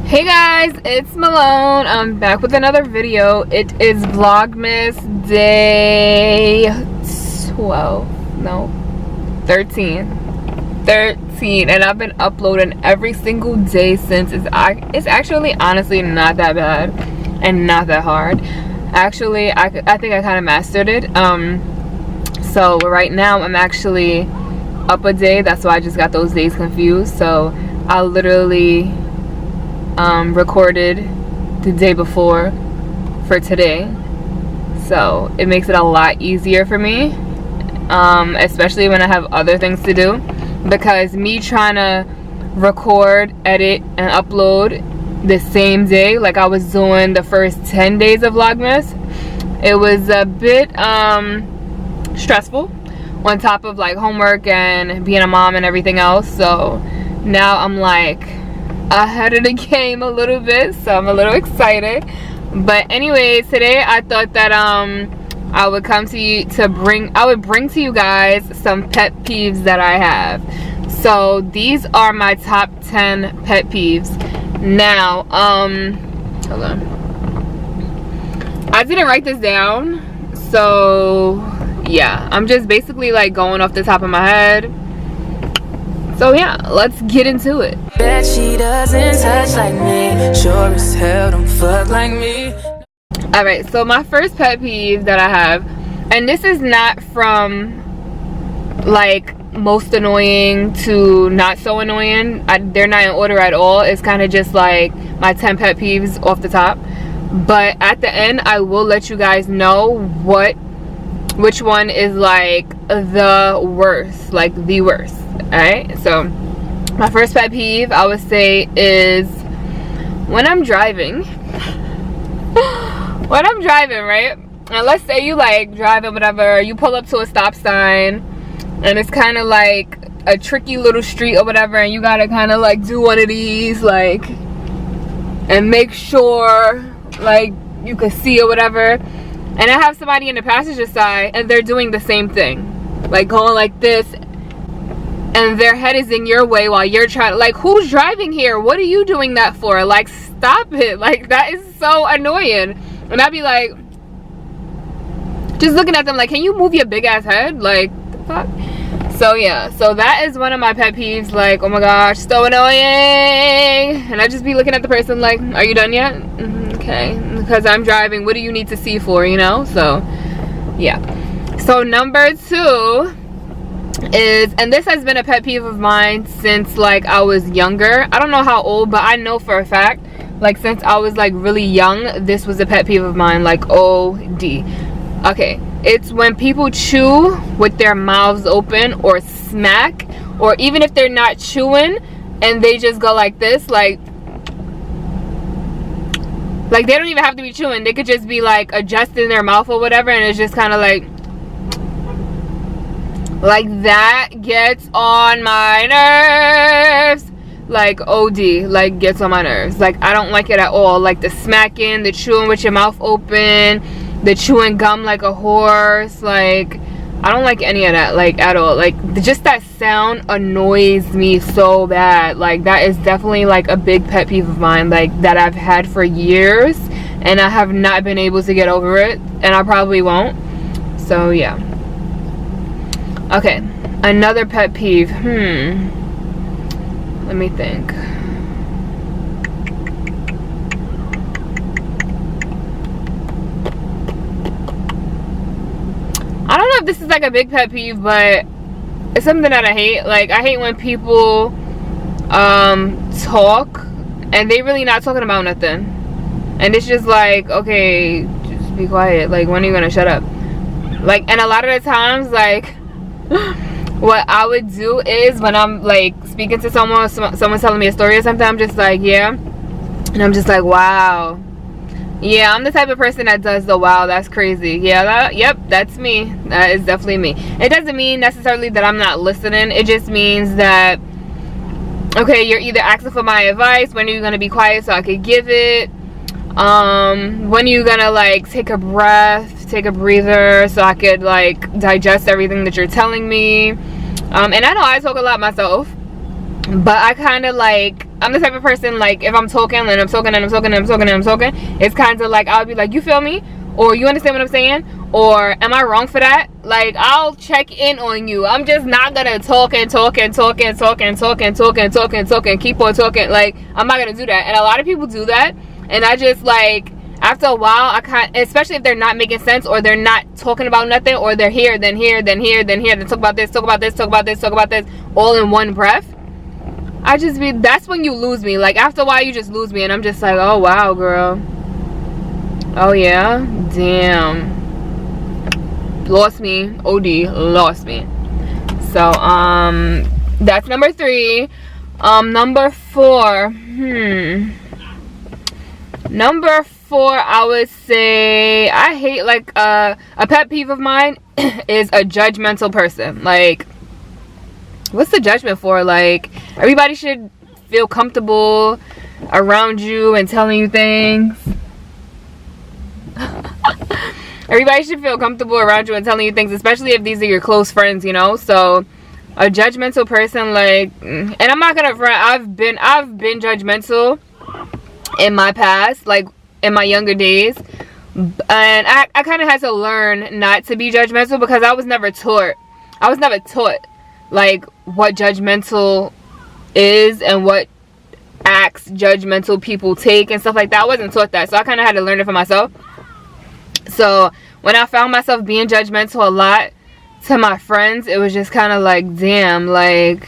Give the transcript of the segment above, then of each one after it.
Hey guys, it's Malone. I'm back with another video. It is Vlogmas day 13, and I've been uploading every single day since. It's actually honestly not that bad and not that hard. Actually, I think I kind of mastered it. So right now I'm actually up a day. That's why I just got those days confused. So I literally recorded the day before for today, so it makes it a lot easier for me, especially when I have other things to do, because me trying to record, edit, and upload the same day like I was doing the first 10 days of Vlogmas, it was a bit stressful on top of like homework and being a mom and everything else. So now I'm like ahead of the game a little bit, so I'm a little excited. But anyways, today I thought that I would come to you to bring to you guys some pet peeves that I have. So these are my top 10 pet peeves. Now hold on, I didn't write this down, so yeah, I'm just basically like going off the top of my head. So yeah, let's get into it. Bet she doesn't touch like me. Sure as hell don't fuck like me. Alright, so my first pet peeve that I have, and this is not from like most annoying to not so annoying. They're not in order at all. It's kind of just like my 10 pet peeves off the top. But at the end, I will let you guys know which one is like the worst, like the worst. Alright, so my first pet peeve I would say is when I'm driving. When I'm driving, right? And let's say you like driving whatever, you pull up to a stop sign and it's kind of like a tricky little street or whatever, and you gotta kind of like do one of these like and make sure like you can see or whatever, and I have somebody in the passenger side and they're doing the same thing, like going like this, and their head is in your way while you're trying to, like, who's driving here? What are you doing that for? Like, stop it. Like, that is so annoying. And I'd be like, just looking at them like, can you move your big ass head? Like, the fuck? So yeah, so that is one of my pet peeves. Like, oh my gosh, so annoying. And I just be looking at the person like, are you done yet? Okay, because I'm driving. What do you need to see for, you know? So yeah. So number 2 is, and this has been a pet peeve of mine since like I was younger. I don't know how old, but I know for a fact, like since I was like really young, this was a pet peeve of mine, like OD. Okay, it's when people chew with their mouths open, or smack, or even if they're not chewing and they just go like this, like they don't even have to be chewing, they could just be like adjusting their mouth or whatever, and it's just kind of like that gets on my nerves. Like OD, like gets on my nerves. Like I don't like it at all. Like the smacking, the chewing with your mouth open, the chewing gum like a horse. Like I don't like any of that, like at all. Like just that sound annoys me so bad. Like that is definitely like a big pet peeve of mine, like that I've had for years and I have not been able to get over it, and I probably won't. So yeah. Okay, another pet peeve. Let me think. I don't know if this is like a big pet peeve, but it's something that I hate. Like I hate when people talk and they really not talking about nothing, and it's just like, okay, just be quiet. Like, when are you gonna shut up? Like, and a lot of the times, like what I would do is when I'm like speaking to someone's telling me a story or something, I'm just like, yeah, and I'm just like, wow, yeah, I'm the type of person that does the wow, that's crazy, yeah, yep, that's me, that is definitely me. It doesn't mean necessarily that I'm not listening. It just means that, okay, you're either asking for my advice, when are you gonna be quiet so I could give it, when are you gonna like take a breath, take a breather so I could like digest everything that you're telling me. And I know I talk a lot myself, but I kind of like I'm the type of person, like, if I'm talking and I'm talking and I'm talking and I'm talking and I'm talking, it's kind of like, I'll be like, you feel me? Or you understand what I'm saying? Or am I wrong for that? Like, I'll check in on you. I'm just not gonna talk and talk and talk and talk and talk and talk and talk and talk and keep on talking. Like, I'm not gonna do that. And a lot of people do that, and I just, like, after a while, I can't, especially if they're not making sense, or they're not talking about nothing, or they're here, then here, then here, then here, then talk about this, talk about this, talk about this, talk about this, all in one breath. I just be, that's when you lose me. Like, after a while, you just lose me, and I'm just like, oh wow, girl. Oh yeah, damn, lost me. OD, lost me. So that's number 3. Number 4, number 4, I would say, I hate, like, a pet peeve of mine is a judgmental person. Like, what's the judgment for? Like, everybody should feel comfortable around you and telling you things. Everybody should feel comfortable around you and telling you things, especially if these are your close friends, you know. So a judgmental person, like, and I'm not gonna front, I've been judgmental in my past, like in my younger days, and I kind of had to learn not to be judgmental, because I was never taught like what judgmental is and what acts judgmental people take and stuff like that. I wasn't taught that, so I kind of had to learn it for myself. So when I found myself being judgmental a lot to my friends, it was just kind of like, damn, like,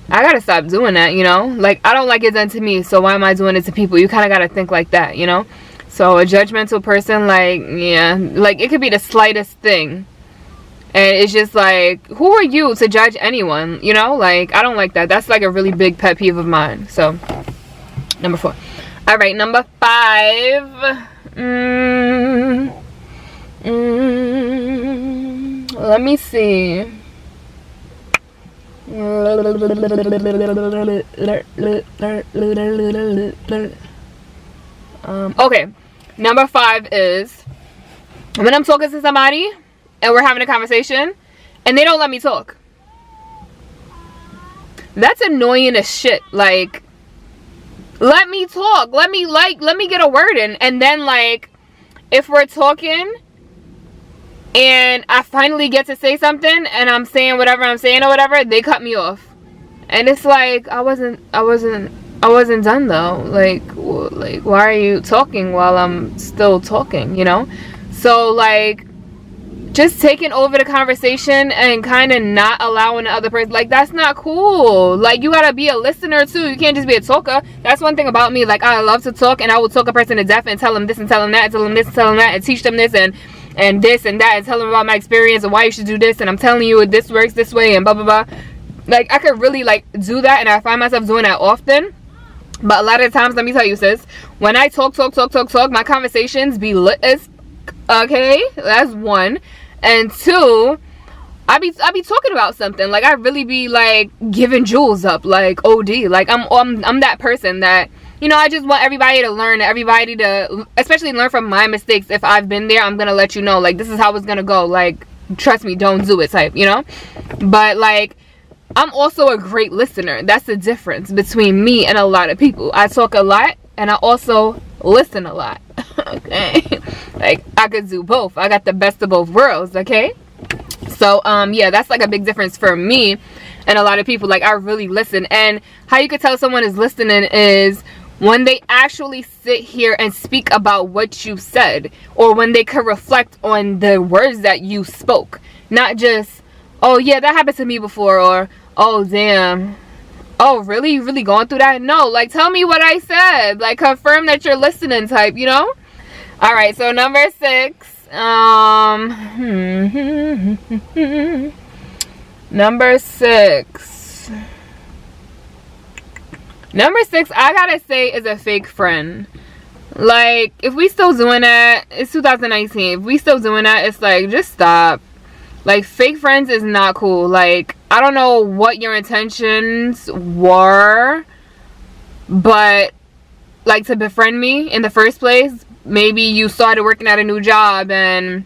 I gotta stop doing that, you know. Like, I don't like it done to me, so why am I doing it to people? You kind of gotta think like that, you know. So a judgmental person, like, yeah, like, it could be the slightest thing, and it's just like, who are you to judge anyone, you know? Like, I don't like that. That's like a really big pet peeve of mine. So number 4. All right, number 5. Let me see. Okay, number 5 is when I'm talking to somebody and we're having a conversation and they don't let me talk. That's annoying as shit. Like, let me talk. Let me get a word in. And then, like, if we're talking and I finally get to say something and I'm saying whatever I'm saying or whatever, they cut me off. And it's like, I wasn't done though. Like, why are you talking while I'm still talking, you know? So, like, just taking over the conversation and kind of not allowing the other person, like, that's not cool. Like, you gotta be a listener too. You can't just be a talker. That's one thing about me. Like, I love to talk, and I will talk a person to death and tell them this and tell them that and tell them this and tell them that and teach them this and this and that and tell them about my experience and why you should do this, and I'm telling you this works this way and blah blah blah. Like, I could really, like, do that, and I find myself doing that often. But a lot of times, let me tell you, sis, when I talk, my conversations be lit as, okay, that's 1. And 2, I be talking about something. Like, I really be, like, giving jewels up, like, OD. Like, I'm that person that, you know, I just want everybody to learn, everybody to, especially learn from my mistakes. If I've been there, I'm gonna let you know, like, this is how it's gonna go. Like, trust me, don't do it type, you know? But, like, I'm also a great listener. That's the difference between me and a lot of people. I talk a lot, and I also listen a lot. Okay, like, I could do both. I got the best of both worlds. Okay, so yeah, that's like a big difference for me and a lot of people. Like, I really listen. And how you could tell someone is listening is when they actually sit here and speak about what you said, or when they could reflect on the words that you spoke, not just, oh yeah, that happened to me before, or oh damn, oh really, you really going through that? No, like, tell me what I said. Like, confirm that you're listening type, you know? All right, so number 6, number 6, I gotta say, is a fake friend. Like, if we still doing that, it's 2019. If we still doing that, it's like, just stop. Like, fake friends is not cool. Like, I don't know what your intentions were, but, like, to befriend me in the first place. Maybe you started working at a new job and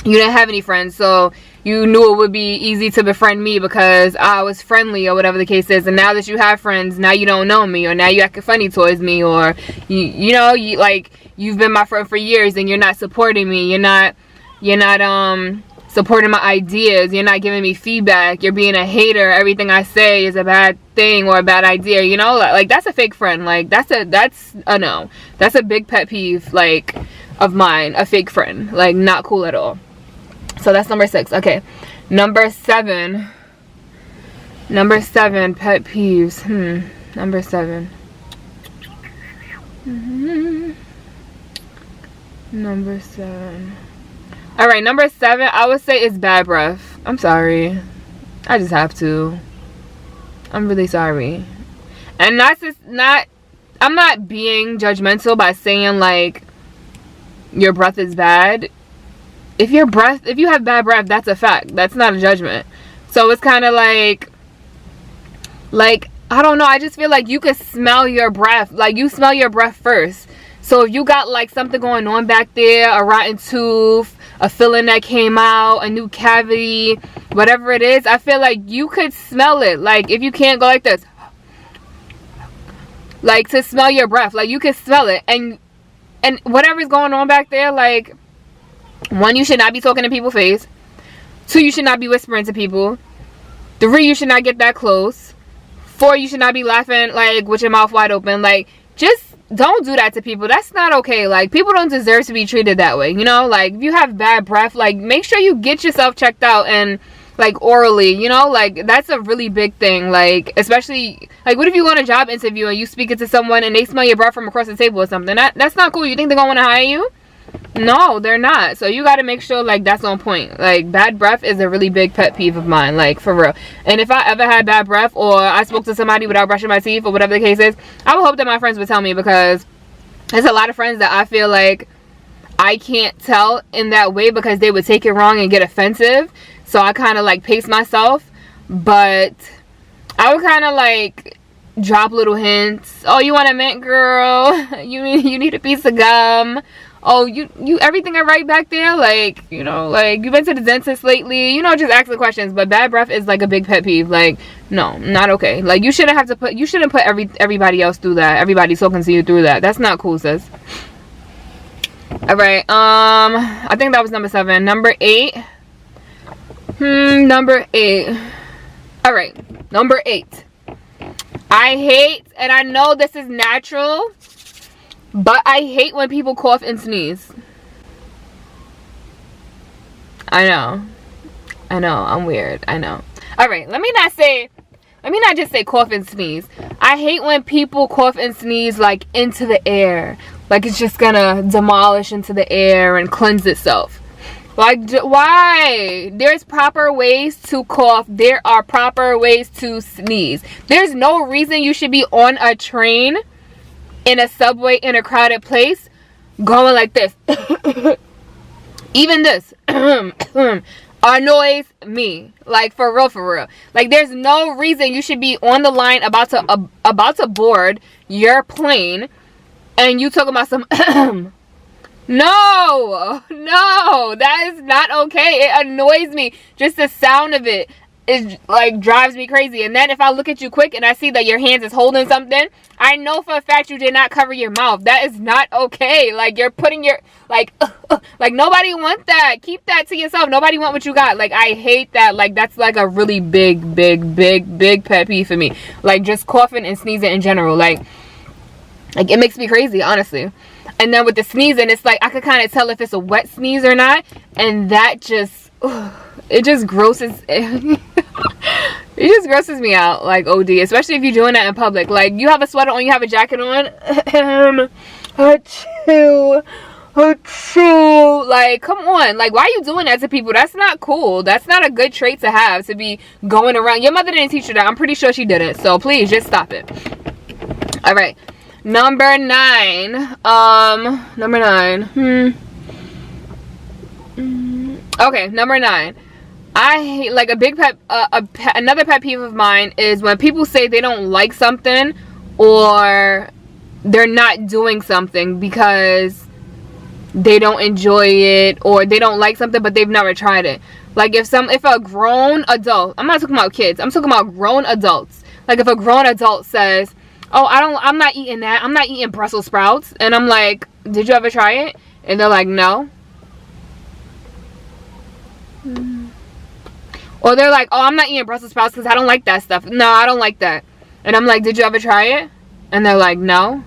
you didn't have any friends, so you knew it would be easy to befriend me because I was friendly or whatever the case is, and now that you have friends, now you don't know me, or now you acting funny towards me, or you know, like you've been my friend for years and you're not supporting me, you're not supporting my ideas, you're not giving me feedback, you're being a hater, everything I say is a bad thing or a bad idea, you know, like that's a fake friend. Like that's a no, that's a big pet peeve, like, of mine, a fake friend. Like, not cool at all. So that's number 6. Okay, number 7 pet peeves. Number 7. Number 7. All right, number 7, I would say is bad breath. I'm sorry, I just have to. I'm really sorry. And that's just not, I'm not being judgmental by saying like your breath is bad. If you have bad breath, that's a fact. That's not a judgment. So it's kind of like I don't know, I just feel like you could smell your breath. Like, you smell your breath first. So if you got like something going on back there, a rotten tooth, a filling that came out, a new cavity, whatever it is, I feel like you could smell it. Like, if you can't go like this, like, to smell your breath, like, you can smell it. And whatever's going on back there, like, 1, you should not be talking to people's face. 2, you should not be whispering to people. 3, you should not get that close. 4, you should not be laughing like with your mouth wide open. Like, just don't do that to people. That's not okay. Like, people don't deserve to be treated that way, you know? Like, if you have bad breath, like, make sure you get yourself checked out, and like orally, you know? Like, that's a really big thing. Like, especially, like, what if you go on a job interview and you speak it to someone and they smell your breath from across the table or something? That's not cool. You think they're gonna want to hire you? No, they're not. So you got to make sure, like, that's on point. Like, bad breath is a really big pet peeve of mine, like, for real. And if I ever had bad breath, or I spoke to somebody without brushing my teeth, or whatever the case is, I would hope that my friends would tell me, because there's a lot of friends that I feel like I can't tell in that way because they would take it wrong and get offensive. So I kind of like pace myself, but I would kind of like drop little hints. Oh, you want a mint, girl? You need a piece of gum? Oh, you everything alright back there? Like, you know, like, you been to the dentist lately? You know, just ask the questions. But bad breath is like a big pet peeve. Like, no, not okay. Like, you shouldn't put everybody else through that. Everybody talking to you through that. That's not cool, sis. Alright, I think that was number 7. Number 8. Number 8. Alright, number 8. I hate, and I know this is natural, but I hate when people cough and sneeze. I know, I'm weird, I know. Alright, let me not just say cough and sneeze. I hate when people cough and sneeze, like, into the air. Like, it's just gonna demolish into the air and cleanse itself. Like, why? There's proper ways to cough. There are proper ways to sneeze. There's no reason you should be on a train, in a subway, in a crowded place, going like this. Even this annoys me. Like, for real. Like, there's no reason you should be on the line about to board your plane, and you talking about some No, that is not okay. It annoys me. Just the sound of it is, like, drives me crazy. And then if I look at you quick and I see that your hands is holding something, I know for a fact you did not cover your mouth. That is not okay. Like, you're putting your, like nobody wants that. Keep that to yourself. Nobody want what you got. Like, I hate that. Like, that's like a really big pet peeve for me. Like, just coughing and sneezing in general. Like, it makes me crazy, honestly. And then with the sneezing, it's like I could kind of tell if it's a wet sneeze or not, and that just it just grosses it just grosses me out, like, OD, especially if you're doing that in public. Like, you have a sweater on, you have a jacket on, achoo. Like, come on, like, why are you doing that to people? That's not cool. That's not a good trait to have, to be going around. Your mother didn't teach you that. I'm pretty sure she didn't, so please just stop it. All right. Number 9. Okay, number 9. I hate, like, another pet peeve of mine is when people say they don't like something, or they're not doing something because they don't enjoy it, or they don't like something but they've never tried it. Like if a grown adult, I'm not talking about kids, I'm talking about grown adults. Like if a grown adult says, oh, I'm not eating that, I'm not eating Brussels sprouts, and I'm like, did you ever try it? And they're like, no. Or they're like, oh, I'm not eating Brussels sprouts because I don't like that stuff. No, I don't like that. And I'm like, did you ever try it? And they're like, no.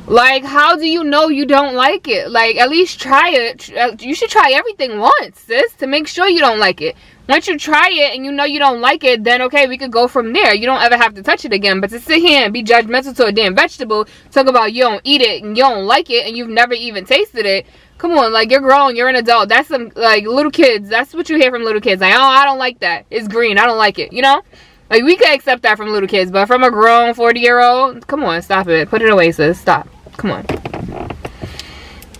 Like, how do you know you don't like it? Like, at least try it. You should try everything once, sis, to make sure you don't like it. Once you try it and you know you don't like it, then okay, we could go from there. You don't ever have to touch it again. But to sit here and be judgmental to a damn vegetable, talk about you don't eat it and you don't like it and you've never even tasted it. Come on, like, you're grown, you're an adult. That's some, like, little kids. That's what you hear from little kids. Like, oh, I don't like that. It's green. I don't like it. You know? Like, we could accept that from little kids. But from a grown 40-year-old, come on, stop it. Put it away, sis. Stop. Come on.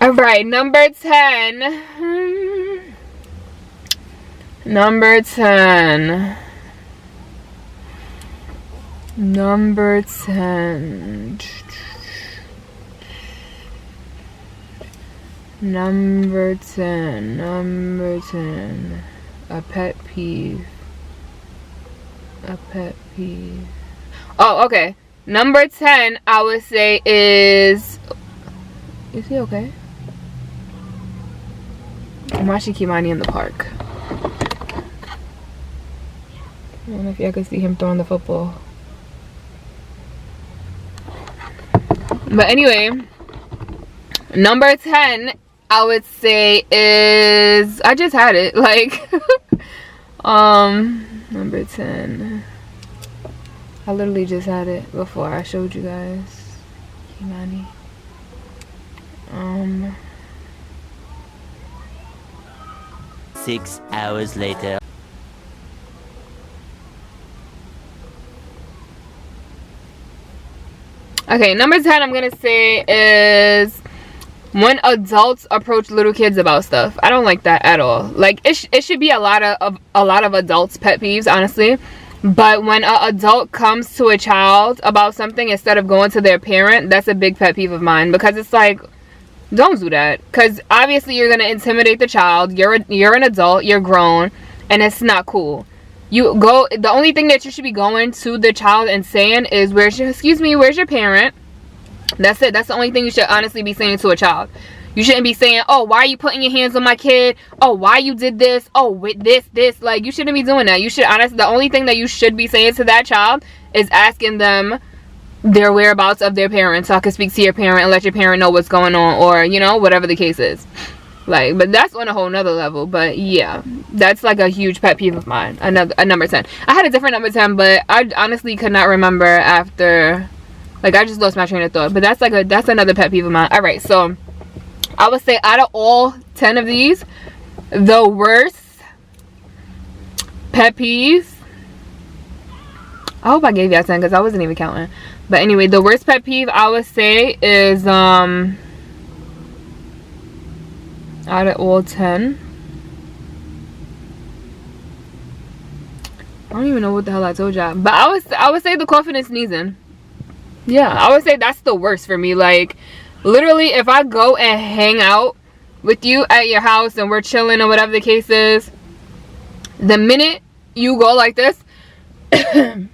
Alright, number 10. Number 10. Number 10. Number 10. Number 10. A pet peeve. A pet peeve. Oh, okay. Number 10, I would say is he okay? I'm watching Kimani in the park. I don't know if y'all can see him throwing the football. But anyway, number 10, I would say is, I just had it, like, number 10. I literally just had it before I showed you guys. Kimani. 6 hours later. Okay, number 10 I'm gonna say is when adults approach little kids about stuff. I don't like that at all. Like, it should be a lot of adults' pet peeves, honestly. But when an adult comes to a child about something instead of going to their parent, that's a big pet peeve of mine. Because it's like, don't do that. Because obviously you're going to intimidate the child. You're an adult. You're grown. And it's not cool. The only thing that you should be going to the child and saying is, where's your parent? That's it. That's the only thing you should honestly be saying to a child. You shouldn't be saying, oh, why are you putting your hands on my kid? Oh, why you did this? Oh, with this. Like, you shouldn't be doing that. You should, honestly, the only thing that you should be saying to that child is asking them their whereabouts of their parents, so I can speak to your parent and let your parent know what's going on, or, you know, whatever the case is. Like, but that's on a whole nother level. But yeah, that's like a huge pet peeve of mine. A number 10. I had a different number 10, but I honestly could not remember after, like, I just lost my train of thought. But that's another pet peeve of mine. All right, so I would say out of all 10 of these, the worst pet peeves, I hope I gave y'all 10 because I wasn't even counting. But anyway, the worst pet peeve I would say is out of all 10, I don't even know what the hell I told y'all, but I would say the coughing and sneezing. Yeah, I would say that's the worst for me. Like, literally, if I go and hang out with you at your house and we're chilling or whatever the case is, the minute you go like this, I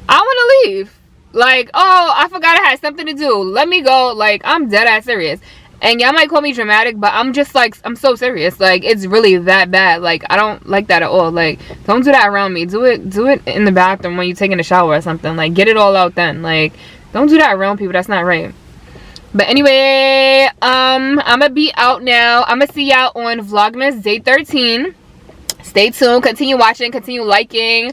want to leave. Like, oh, I forgot I had something to do. Let me go. Like, I'm dead ass serious. And y'all might call me dramatic, but I'm just like, I'm so serious. Like, it's really that bad. Like, I don't like that at all. Like, don't do that around me. Do it in the bathroom when you're taking a shower or something. Like, get it all out then. Like, don't do that around people. That's not right. But anyway, I'm gonna be out now. I'm gonna see y'all on Vlogmas Day 13. Stay tuned. Continue watching. Continue liking.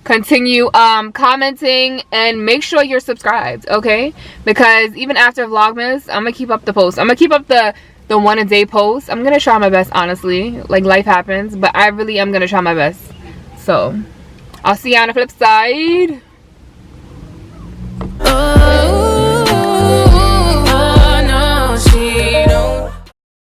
Continue commenting, and make sure you're subscribed, okay? Because even after Vlogmas, I'm gonna keep up the posts. I'm gonna keep up the one a day posts. I'm gonna try my best, honestly. Like, life happens, but I really am gonna try my best. So I'll see you on the flip side.